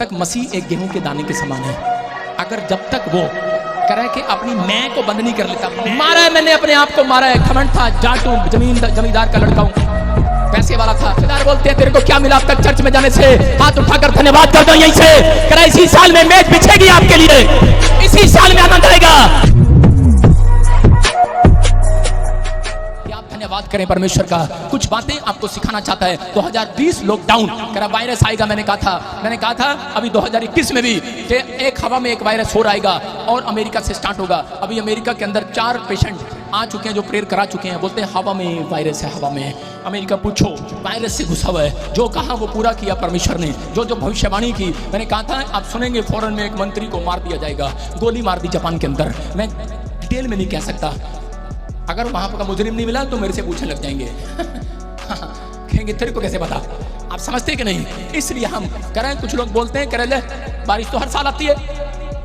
तक मसीह एक गेहूं के दाने के समान है। अगर जब तक वो कह रहा है कि अपनी मैं को बंद नहीं कर लेता, मारा है मैंने अपने आप को, मारा है, घमंड था, जाटू जमींदार का लड़का हूं, पैसे वाला था। रिश्तेदार बोलते हैं तेरे को क्या मिला अब तक चर्च में जाने से? हाथ उठाकर धन्यवाद कर दो यहीं से। कह रहा इसी साल में मेज बिछेगी आपके लिए, इसी साल में आनंद आएगा। धन्यवाद करें परमेश्वर का। कुछ बातें आपको सिखाना चाहता है। 2020 लॉकडाउन, कह रहा वायरस आएगा। मैंने कहा था अभी 2021 में भी कि एक हवा में एक वायरस हो आएगा और अमेरिका से स्टार्ट होगा। अभी अमेरिका के अंदर 4 पेशेंट आ चुके हैं जो प्रेयर करा चुके हैं। बोलते हैं हवा में वायरस है, हवा में। अमेरिका पूछो, वायरस से घुसा हुआ है। जो कहा वो पूरा किया परमेश्वर ने, जो भविष्यवाणी की। मैंने कहा था आप सुनेंगे फौरन में एक मंत्री को मार दिया जाएगा, गोली मार दी जापान के अंदर। मैं डिटेल में नहीं कह सकता, अगर वहां का मुजरिम नहीं मिला तो मेरे से पूछने लग जाएंगे। कहेंगे तेरे को कैसे पता? आप समझते कि नहीं? इसलिए हम कह रहे हैं, कुछ लोग बोलते हैं कह रहे बारिश तो हर साल आती है,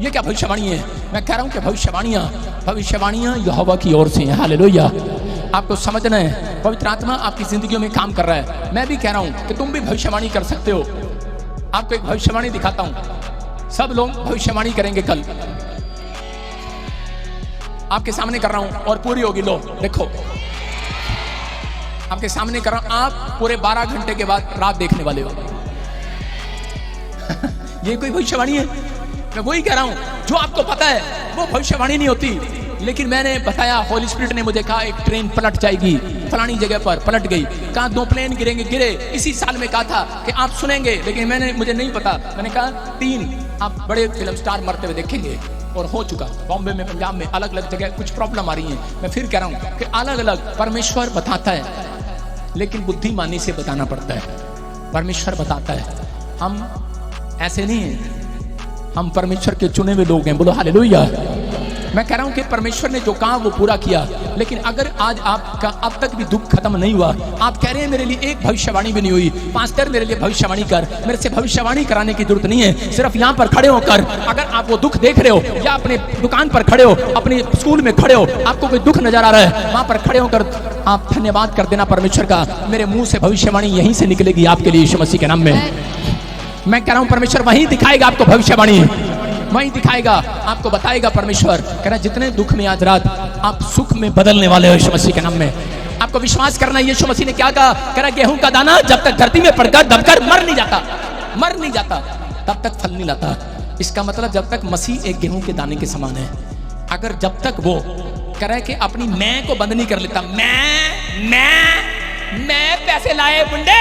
ये क्या भविष्यवाणी है? मैं कह रहा हूं कि भविष्यवाणियां यहोवा की ओर से हैं। हालेलुया। आपको समझना है, पवित्र आत्मा आपकी जिंदगियों में काम कर रहा है। मैं भी कह रहा हूं कि तुम भी भविष्यवाणी कर सकते हो। आपको एक भविष्यवाणी दिखाता हूं। सब लोग भविष्यवाणी करेंगे कल, आपके सामने कर रहा हूं और पूरी होगी। लो देखो, आपके सामने कर रहा हूं। आप पूरे 12 घंटे के बाद रात देखने वाले हो। ये कोई भविष्यवाणी है? मैं वही कह रहा हूं, जो आपको पता है वो भविष्यवाणी नहीं होती। लेकिन मैंने बताया, होली स्पिरिट ने मुझे कहा एक ट्रेन पलट जाएगी फलानी जगह पर, पलट गई। कहा 2 प्लेन गिरे। इसी साल में कहा था कि आप सुनेंगे, लेकिन मुझे नहीं पता। मैंने कहा 3 आप बड़े फिल्म स्टार मरते हुए देखेंगे, और हो चुका। बॉम्बे में, पंजाब में, अलग अलग जगह कुछ प्रॉब्लम आ रही है। मैं फिर कह रहा हूं कि अलग अलग परमेश्वर बताता है, लेकिन बुद्धिमानी से बताना पड़ता है। परमेश्वर बताता है, हम ऐसे नहीं हैं, हम परमेश्वर के चुने हुए लोग हैं। बोलो हालेलुया। मैं कह रहा हूं कि परमेश्वर ने जो कहा वो पूरा किया। लेकिन अगर आज आपका अब तक भी दुख खत्म नहीं हुआ, आप कह रहे हैं मेरे लिए एक भविष्यवाणी भी नहीं हुई, पास्टर मेरे लिए भविष्यवाणी कर, मेरे से भविष्यवाणी कराने की जरूरत नहीं है। सिर्फ यहाँ पर खड़े होकर, अगर आप वो दुख देख रहे हो या अपने दुकान पर खड़े हो, अपने स्कूल में खड़े हो, आपको कोई दुख नजर आ रहा है, वहां पर खड़े होकर आप धन्यवाद कर देना परमेश्वर का। मेरे मुंह से भविष्यवाणी यहीं से निकलेगी आपके लिए, यीशु मसीह के नाम में। मैं कह रहा हूं परमेश्वर वहीं दिखाएगा आपको भविष्यवाणी, वहीं दिखाएगा, आपको बताएगा। परमेश्वर कह रहा जितने दुख में आज रात आप सुख में बदलने वाले हो, यीशु मसीह के नाम में। आपको विश्वास करना है। यीशु मसीह ने क्या कहा? कह रहा गेहूं का दाना जब तक धरती में पड़कर दबकर मर नहीं जाता तब तक फल नहीं लाता। इसका मतलब जब तक मसीह एक गेहूं के दाने के समान है, अगर जब तक वो कह रहा है कि अपनी मैं को बंद नहीं कर लेता, मैं पैसे लाए बुंडे,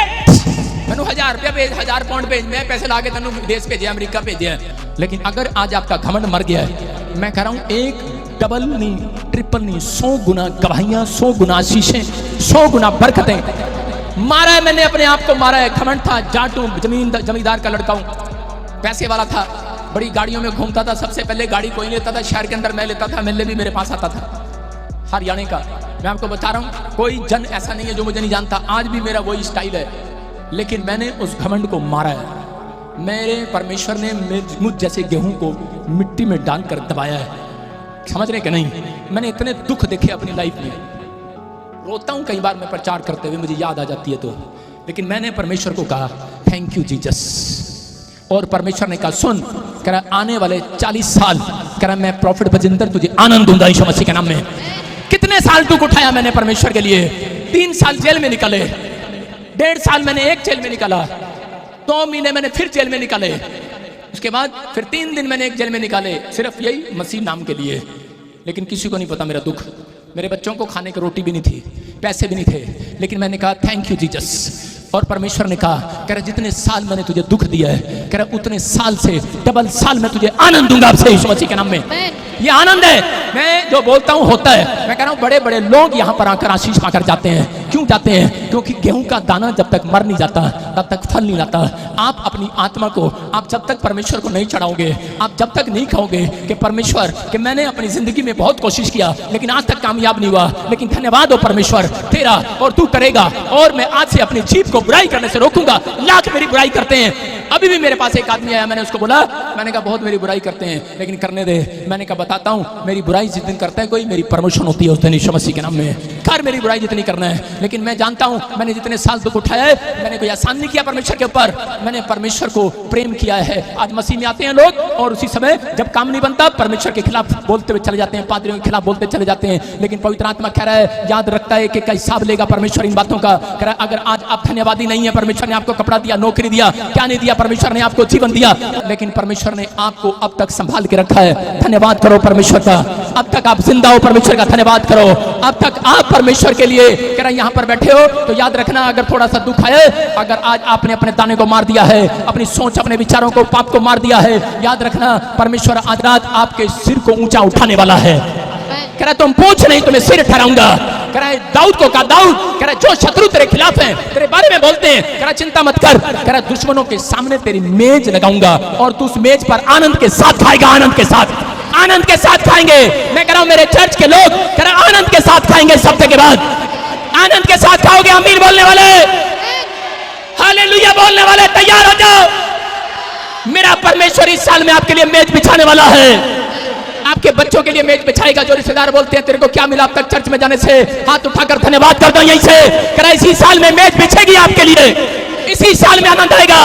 मैंने 1000 रुपया भेज, 1000 पाउंड भेज, मैं पैसे ला के तेनू देश भेजे, अमेरिका भेजे। लेकिन अगर आज आपका घमंड मर गया है, मैं कह रहा हूं एक डबल नहीं, ट्रिपल नहीं, 100 गुना गवाहियां, 100 गुना आशीषें, 100 गुना बरकतें। मारा है मैंने अपने आप को, मारा है, घमंड था, जाटू जमींदार का लड़का हूं, पैसे वाला था, बड़ी गाड़ियों में घूमता था। सबसे पहले गाड़ी कोई लेता था, शहर के अंदर मैं लेता था, मेले भी मेरे पास आता था, हरियाणा का। मैं आपको बता रहा हूं, कोई जन ऐसा नहीं है जो मुझे नहीं जानता। आज भी मेरा वही स्टाइल है, लेकिन मैंने उस घमंड को मारा है। मेरे परमेश्वर ने मुझ जैसे गेहूं को मिट्टी में डालकर दबाया है। समझ रहे कि नहीं? मैंने इतने दुख देखे अपनी लाइफ में, रोता हूं कई बार मैं प्रचार करते हुए, मुझे याद आ जाती है तो। लेकिन मैंने परमेश्वर को कहा थैंक यू जीसस, और परमेश्वर ने कहा सुन, कह रहा आने वाले 40 साल, कह रहा मैं प्रॉफिट बजिंदर तुझे आनंद दूंगा यीशु मसीह के नाम में। कितने साल दुख उठाया मैंने परमेश्वर के लिए। 3 साल जेल में निकले, 1.5 साल मैंने एक जेल में निकाला, 2 महीने मैंने फिर जेल में निकाले, उसके बाद फिर 3 दिन मैंने एक जेल में निकाले, सिर्फ यही मसीह नाम के लिए। लेकिन किसी को नहीं पता मेरा दुख। मेरे बच्चों को खाने की रोटी भी नहीं थी, पैसे भी नहीं थे, लेकिन मैंने कहा थैंक यू जीसस। और परमेश्वर ने कहा, कह रहा जितने साल मैंने तुझे दुख दिया है, कह रहा उतने साल से डबल साल मैं तुझे आनंद दूंगा आपसे, यीशु मसीह के नाम में। ये आनंद है, मैं जो बोलता हूं होता है। मैं कह रहा हूं बड़े बड़े लोग यहां पर आकर आशीष पाकर जाते हैं। क्यों जाते हैं? क्योंकि गेहूं का दाना जब तक मर नहीं जाता तब तक फल नहीं लाता। आप अपनी आत्मा को, आप जब तक परमेश्वर को नहीं चढ़ाओगे, आप जब तक नहीं कहोगे कि परमेश्वर कि मैंने अपनी जिंदगी में बहुत कोशिश किया लेकिन आज तक कामयाब नहीं हुआ, लेकिन धन्यवाद हो परमेश्वर तेरा, और तू करेगा, और मैं आज से अपनी जीभ को बुराई करने से रोकूंगा। लाख मेरी बुराई करते हैं, अभी भी मेरे पास एक आदमी आया, मैंने उसको बोला, मैंने कहा बहुत मेरी बुराई करते हैं लेकिन करने दे। मैंने कहा बताता हूँ, मेरी बुराई जिस दिन करता है कोई, मेरी प्रमोशन होती है उस दिन यीशु मसीह के नाम में। कर मेरी बुराई जितनी करना है, लेकिन मैं जानता हूँ मैंने जितने साल दुख उठाया है, मैंने कोई आसान नहीं किया परमेश्वर के ऊपर, मैंने परमेश्वर को प्रेम किया है। आज मसीह में आते हैं लोग और उसी समय जब काम नहीं बनता परमेश्वर के खिलाफ बोलते हुए चले जाते हैं, पादरियों के खिलाफ बोलते चले जाते हैं। लेकिन पवित्र आत्मा कह रहा है, याद रखता है कि हिसाब लेगा परमेश्वर इन बातों का। कह रहा है अगर आज आप धन्यवादी नहीं है, परमेश्वर ने आपको कपड़ा दिया, नौकरी दिया, क्या नहीं दिया, परमेश्वर ने आपको जीवन दिया, लेकिन परमेश्वर ने आपको अब तक संभाल के रखा है, धन्यवाद करो परमेश्वर का। अब तक आप जिंदा हो, परमेश्वर का धन्यवाद करो। अब तक आप परमेश्वर के लिए कह रहा यहाँ पर बैठे हो तो याद रखना, अगर थोड़ा सा दुख आए, अगर आज आपने अपने दाने को मार दिया है, अपनी सोच अपने विचारों को पाप को मार दिया है, याद रखना परमेश्वर आज रात आपके सिर को ऊंचा उठाने वाला है। कह रहा तुम पूछ नहीं, तुम्हें सिर ठहराऊंगा। कह रहा है दाऊद को कहा, दाऊद कह रहा जो शत्रु तेरे खिलाफ हैं, तेरे बारे में बोलते हैं, कह रहा चिंता मत कर, कह रहा दुश्मनों के सामने तेरी मेज लगाऊंगा और तू उस मेज पर आनंद के साथ खाएगा, आनंद के साथ, आनंद के साथ खाएंगे। मैं कह रहा हूं मेरे चर्च के लोग कह रहा आनंद के साथ खाएंगे, इस हफ्ते के बाद आनंद के साथ खाओगे। आमीन बोलने वाले, हालेलुया बोलने वाले तैयार हो जाओ। मेरा परमेश्वर इस साल में आपके लिए मेज बिछाने वाला है, आपके बच्चों के लिए मेज बिछाएगा। जो रिश्तेदार बोलते हैं तेरे को क्या मिला अब तक चर्च में जाने से, हाथ उठाकर धन्यवाद कर दो यहीं से। कह रहा इसी साल में मेज बिछेगी आपके लिए, इसी साल में आनंद आएगा।